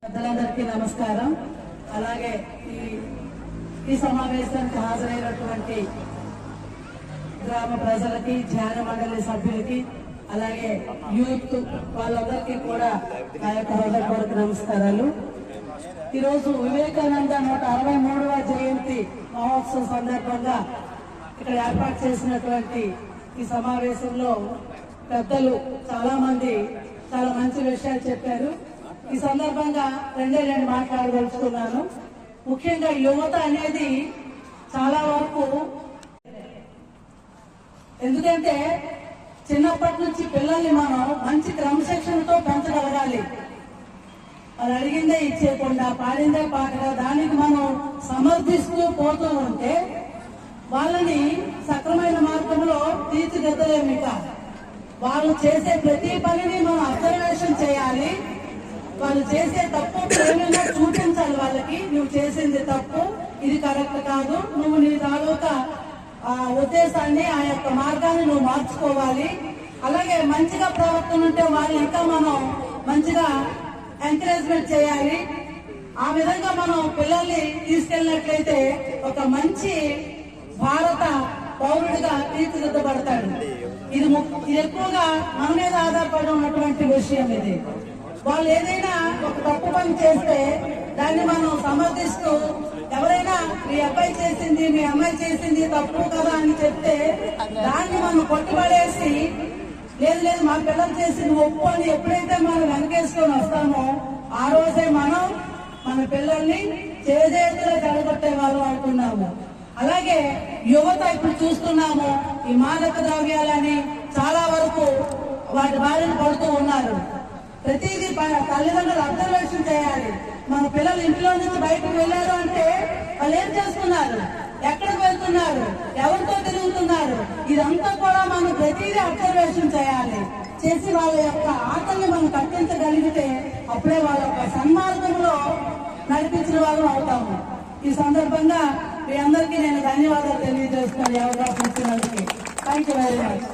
పెద్దలందరికీ నమస్కారం. అలాగే ఈ సమావేశానికి హాజరైనటువంటి గ్రామ ప్రజలకి, ధ్యాన మండలి సభ్యులకి, అలాగే యూత్ వాళ్ళందరికీ కూడా నా యొక్క హృదయపూర్వక నమస్కారాలు. ఈరోజు వివేకానంద 163వ జయంతి మహోత్సవం సందర్భంగా ఇక్కడ ఏర్పాటు చేసినటువంటి ఈ సమావేశంలో పెద్దలు చాలా మంది చాలా మంచి విషయాలు చెప్పారు. ఈ సందర్భంగా రెండు మాట్లాడదలుచుకున్నాను. ముఖ్యంగా యువత అనేది చాలా వరకు, ఎందుకంటే చిన్నప్పటి నుంచి పిల్లల్ని మనం మంచి క్రమశిక్షణతో పెంచగలగాలి. వాళ్ళు అడిగిందే ఇచ్చేయకుండా, పాడిందే పాటగా దానికి మనం సమర్థిస్తూ పోతూ ఉంటే వాళ్ళని సక్రమైన మార్గంలో తీర్చిదిద్దలేము. ఇక వాళ్ళు చేసే ప్రతి పనిని మనం అబ్జర్వేషన్ చేయాలి. వాళ్ళు చేసే తప్పు ప్రేమగా చూపించాలి. వాళ్ళకి నువ్వు చేసింది తప్పు, ఇది కరెక్ట్ కాదు, నువ్వు నీ తాలూకా ఉద్దేశాన్ని, ఆ యొక్క మార్గాన్ని నువ్వు మార్చుకోవాలి. అలాగే మంచిగా ప్రవర్తన ఉంటే వాళ్ళు ఇంకా మనం మంచిగా ఎంకరేజ్మెంట్ చేయాలి. ఆ విధంగా మనం పిల్లల్ని తీసుకెళ్ళినట్లయితే ఒక మంచి భారత పౌరుడిగా తీర్చిదిద్దబడతాడు. ఇది ఎక్కువగా మన మీద ఆధారపడి ఉన్నటువంటి విషయం. ఇది వాళ్ళు ఏదైనా ఒక తప్పు పని చేస్తే దాన్ని మనం సమర్థిస్తూ, ఎవరైనా మీ అబ్బాయి చేసింది, మీ అమ్మాయి చేసింది తప్పు కదా అని చెప్తే దాన్ని మనం కొట్టుబడేసి, లేదు లేదు మా పిల్లలు చేసింది ఒప్పు అని ఎప్పుడైతే మనం వెనకేసుకొని వస్తామో ఆ రోజే మనం మన పిల్లల్ని చేజేతులు జడగొట్టే వాళ్ళు అవుతున్నాము. అలాగే యువత ఇప్పుడు చూస్తున్నాము, ఈ మాదక ద్రవ్యాలని చాలా వరకు వాటి బారిన పడుతూ ఉన్నారు. ప్రతిదీ తల్లిదండ్రులు అబ్జర్వేషన్ చేయాలి. మన పిల్లలు ఇంట్లో నుంచి బయటకు వెళ్ళారు అంటే వాళ్ళు ఏం చేస్తున్నారు, ఎక్కడికి వెళ్తున్నారు, ఎవరితో తిరుగుతున్నారు, ఇదంతా కూడా మనం ప్రతిదీ అబ్జర్వేషన్ చేయాలి. చేసి వాళ్ళ యొక్క ఆటల్ని మనం కట్టించగలిగితే అప్పుడే వాళ్ళ యొక్క సన్మార్గంలో నడిపించిన వాళ్ళం అవుతాము. ఈ సందర్భంగా మీ అందరికీ నేను ధన్యవాదాలు తెలియజేస్తున్నాను. అవకాశం ఇచ్చినందుకు. Thank you very much.